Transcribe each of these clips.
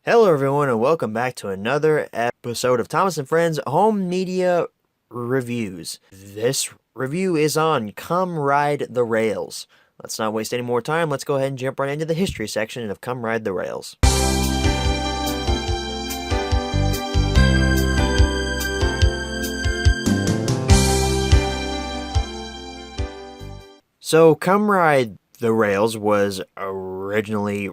Hello, everyone, and welcome back to another episode of Thomas and Friends Home Media Reviews. This review is on Come Ride the Rails. Let's not waste any more time. Let's go ahead and jump right into the history section of Come Ride the Rails. So, Come Ride the Rails was originally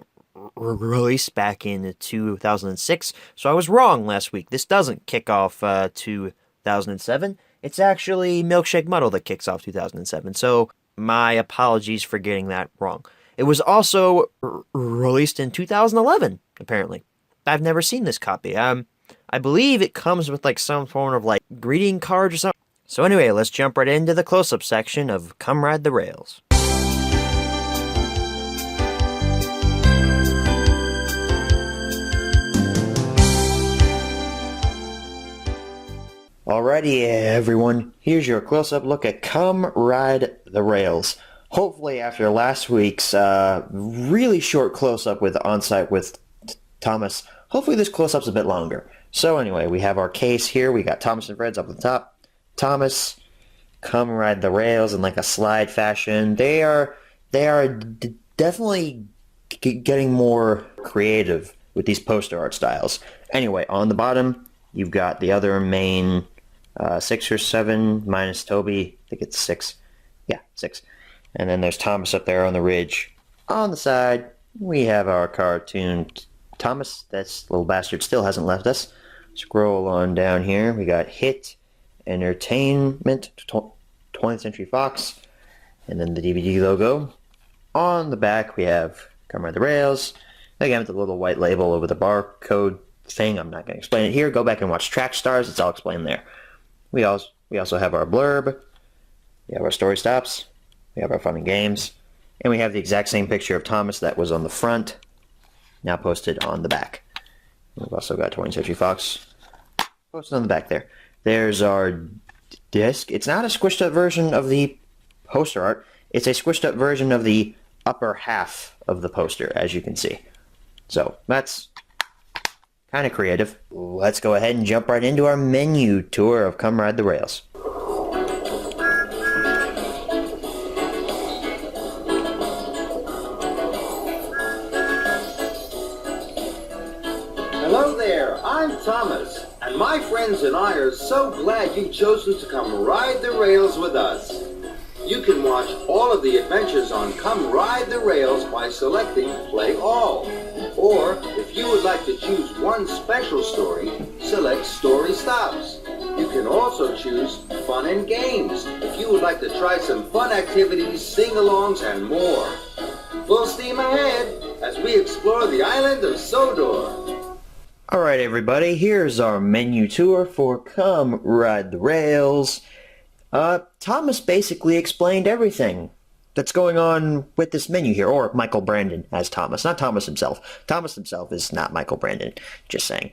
released back in 2006, so I was wrong last week. This doesn't kick off 2007. It's actually Milkshake Muddle that kicks off 2007, so my apologies for getting that wrong. It was also released in 2011, apparently. I've never seen this copy. I believe it comes with like some form of like greeting card or something. So anyway, let's jump right into the close-up section of Come Ride the Rails. Alrighty, everyone, here's your close-up look at Come Ride the Rails. Hopefully after last week's really short close-up with On-Site with Thomas, hopefully this close-up's a bit longer. So anyway, we have our case here. We got Thomas and Friends up at the top. Thomas, Come Ride the Rails in like a slide fashion. They are definitely getting more creative with these poster art styles. Anyway, on the bottom, you've got the other main 6 or 7 minus Toby. I think it's 6. Yeah, 6. And then there's Thomas up there on the ridge. On the side, we have our cartoon Thomas. That little bastard still hasn't left us. Scroll on down here. We got Hit Entertainment, 20th Century Fox, and then the DVD logo. On the back, we have Come Ride the Rails. Again, with the little white label over the barcode thing. I'm not going to explain it here. Go back and watch Track Stars. It's all explained there. We also have our blurb. We have our story stops. We have our fun and games. And we have the exact same picture of Thomas that was on the front, now posted on the back. We've also got 20th Century Fox posted on the back there. There's our disc. It's not a squished up version of the poster art. It's a squished up version of the upper half of the poster, as you can see. So that's kind of creative. Let's go ahead and jump right into our menu tour of Come Ride the Rails. Hello there, I'm Thomas, and my friends and I are so glad you've chosen to come ride the rails with us. You can watch all of the adventures on Come Ride the Rails by selecting Play All. Or, if you would like to choose one special story, select Story Stops. You can also choose Fun and Games, if you would like to try some fun activities, sing-alongs, and more. Full steam ahead as we explore the island of Sodor. Alright everybody, here's our menu tour for Come Ride the Rails. Thomas basically explained everything that's going on with this menu here, or Michael Brandon as Thomas, not Thomas himself. Thomas himself is not Michael Brandon, just saying.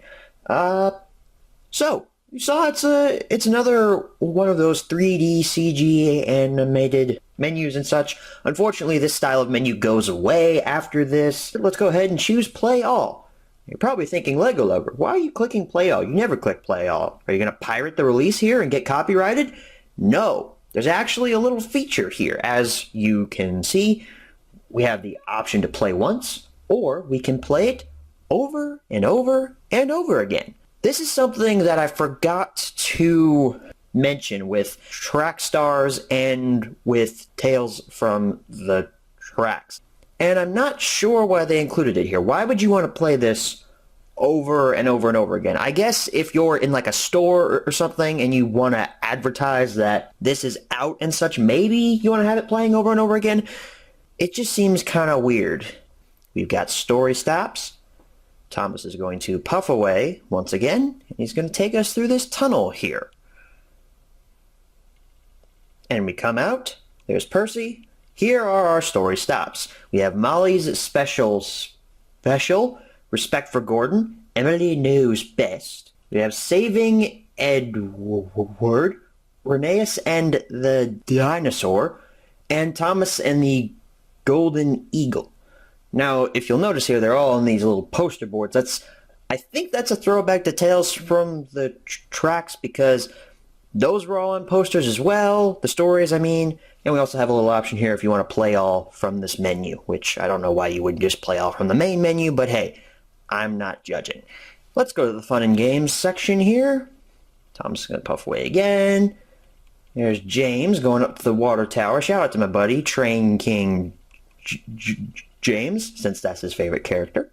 So, you saw it's another one of those 3D CG animated menus and such. Unfortunately, this style of menu goes away after this. Let's go ahead and choose Play All. You're probably thinking, Lego Lover, why are you clicking Play All? You never click Play All. Are you going to pirate the release here and get copyrighted? No. There's actually a little feature here. As you can see, we have the option to play once, or we can play it over and over and over again. This is something that I forgot to mention with Track Stars and with Tales from the Tracks. And I'm not sure why they included it here. Why would you want to play this over and over and over again? I guess if you're in like a store or something and you want to advertise that this is out and such, maybe you want to have it playing over and over again. It just seems kind of weird. We've got Story Stops. Thomas is going to puff away once again, and he's going to take us through this tunnel here. And we come out. There's Percy. Here are our Story Stops. We have Molly's special, Respect for Gordon, Emily Knows Best. We have Saving Edward, Rheneas and the Dinosaur, and Thomas and the Golden Eagle. Now, if you'll notice here, they're all on these little poster boards. That's I think that's a throwback to Tales from the Tracks because those were all on posters as well, the stories, I mean. And we also have a little option here if you want to play all from this menu, which I don't know why you wouldn't just play all from the main menu, but hey, I'm not judging. Let's go to the fun and games section here. Tom's going to puff away again. There's James going up to the water tower. Shout out to my buddy, Train King James, since that's his favorite character.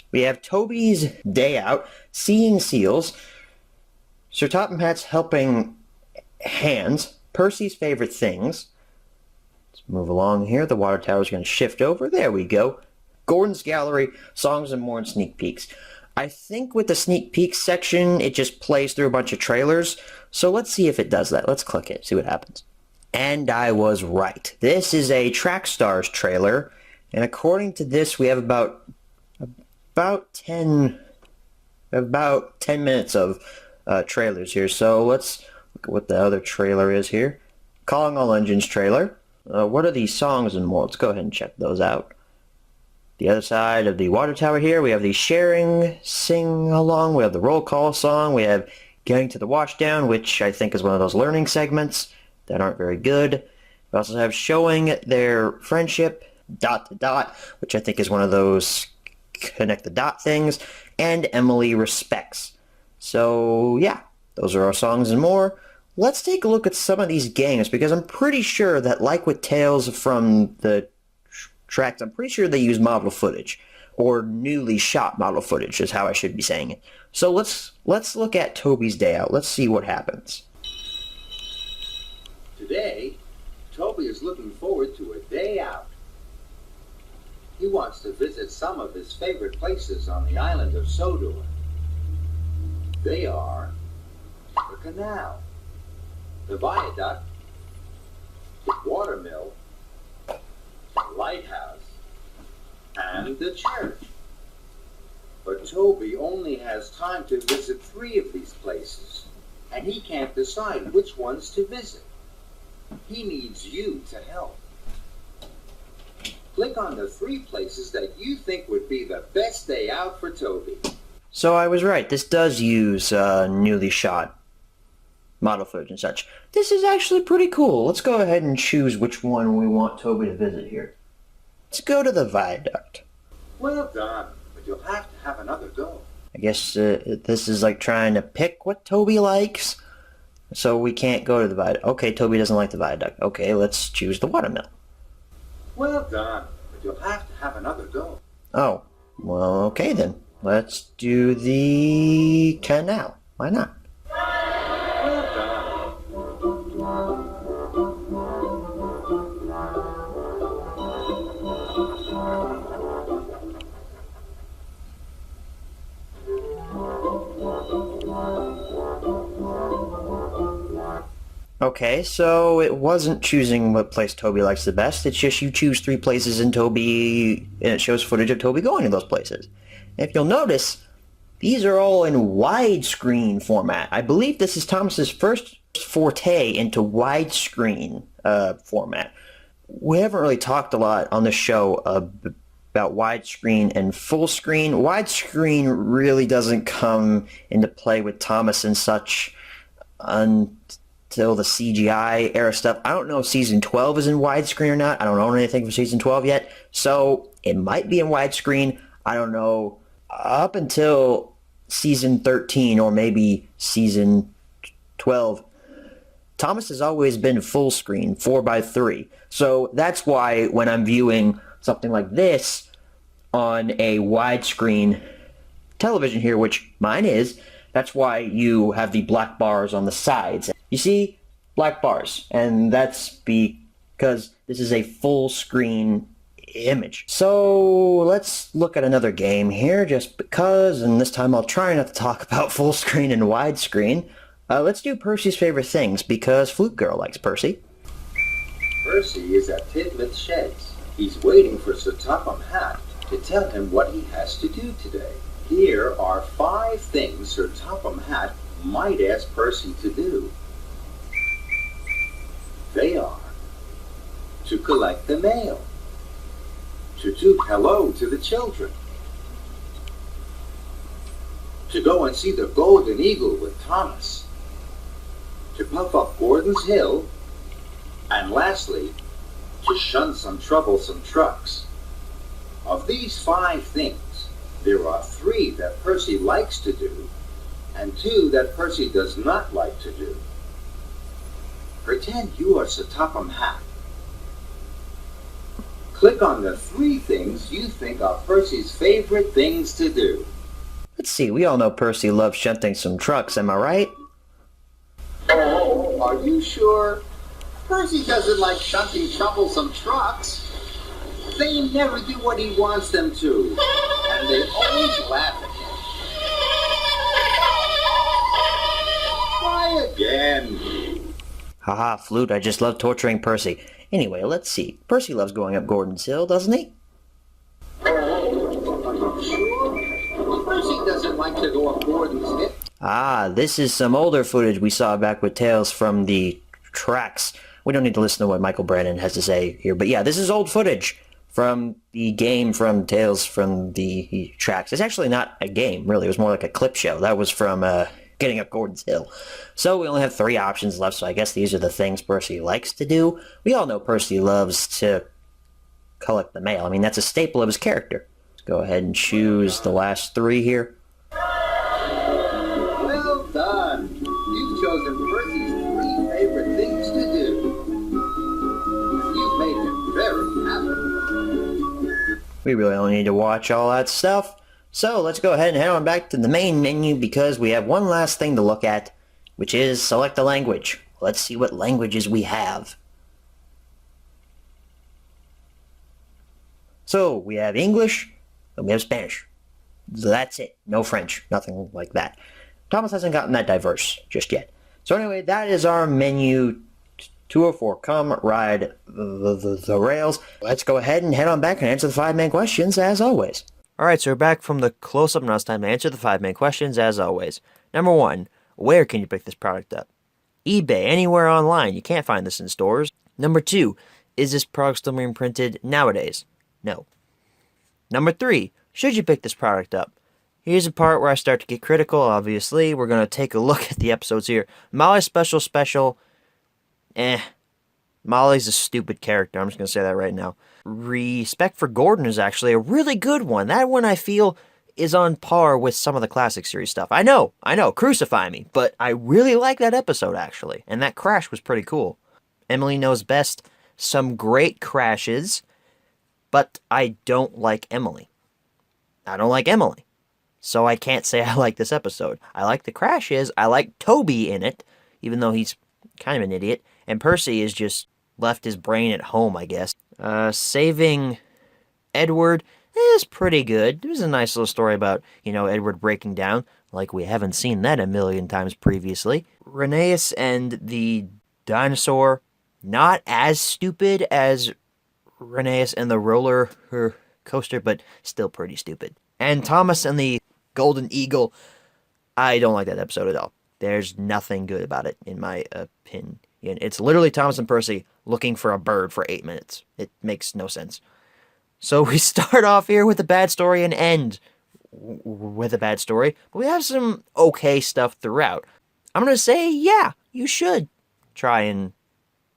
We have Toby's Day Out, Seeing Seals, Sir Topham Hatt's Helping Hands, Percy's Favorite Things. Let's move along here. The water tower's going to shift over. There we go. Gordon's Gallery, Songs and More, and Sneak Peeks. I think with the Sneak Peeks section, it just plays through a bunch of trailers. So let's see if it does that. Let's click it, see what happens. And I was right. This is a Trackstars trailer. And according to this, we have about 10 minutes of trailers here. So let's look at what the other trailer is here. Calling All Engines trailer. What are these songs and more? Let's go ahead and check those out. The other side of the water tower here, we have the sharing sing-along. We have the roll call song. We have Getting to the Washdown, which I think is one of those learning segments that aren't very good. We also have Showing Their Friendship, ... which I think is one of those connect the dot things, and Emily Respects. So yeah, those are our songs and more. Let's take a look at some of these games, because I'm pretty sure that, like with Tales from the Tracks, I'm pretty sure they use model footage, or newly shot model footage is how I should be saying it. So let's look at Toby's Day Out. Let's see what happens. Today, Toby is looking forward to a day out. He wants to visit some of his favorite places on the island of Sodor. They are the canal, the viaduct, the watermill, the lighthouse, and the church. But Toby only has time to visit 3 of these places, and he can't decide which ones to visit. He needs you to help. Click on the 3 places that you think would be the best day out for Toby. So I was right. This does use newly shot model footage and such. This is actually pretty cool. Let's go ahead and choose which one we want Toby to visit here. Let's go to the viaduct. Well done, but you'll have to have another go. I guess this is like trying to pick what Toby likes. So we can't go to the viaduct. Okay, Toby doesn't like the viaduct. Okay, let's choose the watermill. Well done, but you'll have to have another go. Oh, well, okay then. Let's do the canal. Why not? Well done. Okay, so it wasn't choosing what place Toby likes the best. It's just you choose 3 places in Toby, and it shows footage of Toby going to those places. And if you'll notice, these are all in widescreen format. I believe this is Thomas's first forte into widescreen format. We haven't really talked a lot on the show about widescreen and full screen. Widescreen really doesn't come into play with Thomas and such until the CGI era stuff. I don't know if Season 12 is in widescreen or not. I don't own anything for Season 12 yet. So it might be in widescreen. I don't know. Up until Season 13 or maybe Season 12, Thomas has always been full screen, 4:3. So that's why when I'm viewing something like this on a widescreen television here, which mine is, that's why you have the black bars on the sides. You see? Black bars. And that's because this is a full screen image. So let's look at another game here just because, and this time I'll try not to talk about full screen and widescreen. Let's do Percy's Favorite Things because Flute Girl likes Percy. Percy is at Tidmouth Sheds. He's waiting for Sir Topham Hatt to tell him what he has to do today. Here are 5 things Sir Topham Hatt might ask Percy to do. They are to collect the mail, to toot hello to the children, to go and see the Golden Eagle with Thomas, to puff up Gordon's Hill, and lastly, to shun some troublesome trucks. Of these 5 things, there are 3 that Percy likes to do, and 2 that Percy does not like to do. Pretend you are Sir Topham Hatt. Click on the 3 things you think are Percy's favorite things to do. Let's see, we all know Percy loves shunting some trucks, am I right? Oh, are you sure? Percy doesn't like shunting troublesome trucks. They never do what he wants them to, and they always laugh at him. Try again. Haha, Flute, I just love torturing Percy. Anyway, let's see. Percy loves going up Gordon's Hill, doesn't he? Are you sure? Percy doesn't like to go up Gordon's Hill. Ah, this is some older footage we saw back with Tales from the Tracks. We don't need to listen to what Michael Brandon has to say here, but yeah, this is old footage from the game from Tales from the Tracks. It's actually not a game, really. It was more like a clip show. That was from Getting Up Gordon's Hill. So we only have 3 options left, so I guess these are the things Percy likes to do. We all know Percy loves to collect the mail. I mean, that's a staple of his character. Let's go ahead and choose the last 3 here. Well done. You've chosen Percy's 3 favorite things to do. You've made him very happy. We really only need to watch all that stuff. So let's go ahead and head on back to the main menu because we have one last thing to look at, which is select a language. Let's see what languages we have. So we have English and we have Spanish. So that's it. No French. Nothing like that. Thomas hasn't gotten that diverse just yet. So anyway, that is our menu 204. Come ride the rails. Let's go ahead and head on back and answer the 5 main questions as always. Alright, so we're back from the close-up, now it's time to answer the 5 main questions as always. Number 1, where can you pick this product up? eBay, anywhere online, you can't find this in stores. Number 2, is this product still being printed nowadays? No. Number 3, should you pick this product up? Here's a part where I start to get critical, obviously. We're going to take a look at the episodes here. Molly's special, Molly's a stupid character, I'm just going to say that right now. Respect for Gordon is actually a really good one. That one I feel is on par with some of the classic series stuff. I know, crucify me, but I really like that episode actually, and that crash was pretty cool. Emily Knows Best, some great crashes, but I don't like Emily. I don't like Emily. So I can't say I like this episode. I like the crashes, I like Toby in it, even though he's kind of an idiot, and Percy is just left his brain at home, I guess. Saving Edward is pretty good. It was a nice little story about, Edward breaking down, like we haven't seen that a million times previously. Rheneas and the dinosaur, not as stupid as Rheneas and the roller coaster, but still pretty stupid. And Thomas and the Golden Eagle, I don't like that episode at all. There's nothing good about it, in my opinion. It's literally Thomas and Percy looking for a bird for 8 minutes. It makes no sense. So we start off here with a bad story and end with a bad story. But we have some okay stuff throughout. I'm going to say, yeah, you should try and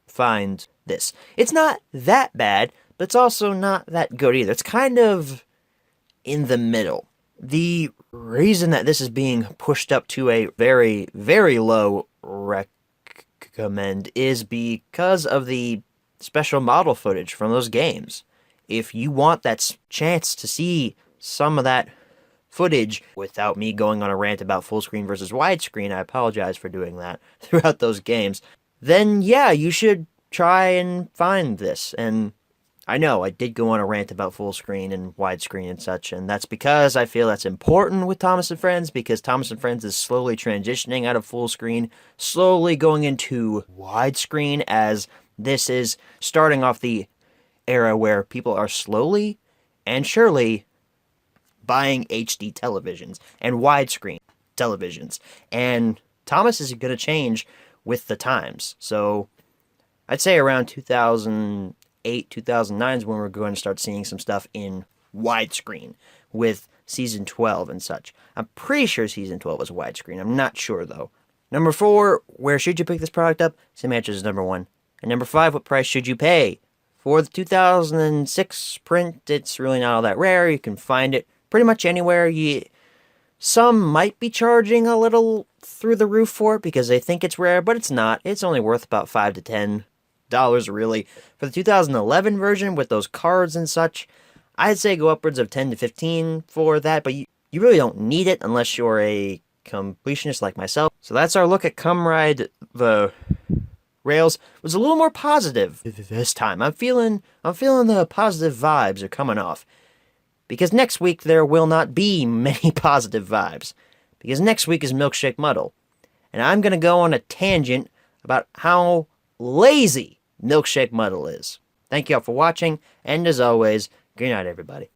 find this. It's not that bad, but it's also not that good either. It's kind of in the middle. The reason that this is being pushed up to a very, very low recommend is because of the special model footage from those games. If you want that chance to see some of that footage without me going on a rant about full screen versus widescreen, I apologize for doing that throughout those games, then yeah, you should try and find this. And I know I did go on a rant about full screen and widescreen and such, and that's because I feel that's important with Thomas and Friends, because Thomas and Friends is slowly transitioning out of full screen, slowly going into widescreen, as this is starting off the era where people are slowly and surely buying HD televisions and widescreen televisions. And Thomas is going to change with the times. So I'd say around 2008, 2009 is when we're going to start seeing some stuff in widescreen with Season 12 and such. I'm pretty sure Season 12 was widescreen. I'm not sure, though. Number 4, where should you pick this product up? Same answer as number 1. And number 5, what price should you pay? For the 2006 print, it's really not all that rare. You can find it pretty much anywhere. Some might be charging a little through the roof for it because they think it's rare, but it's not. It's only worth about $5 to $10, really. For the 2011 version with those cards and such, I'd say go upwards of 10 to 15 for that, but you really don't need it unless you're a completionist like myself. So that's our look at Come Ride the Rails. It was a little more positive this time. I'm feeling the positive vibes are coming off. Because next week there will not be many positive vibes. Because next week is Milkshake Muddle. And I'm going to go on a tangent about how lazy Milkshake Muddle is. Thank you all for watching, and as always, good night, everybody.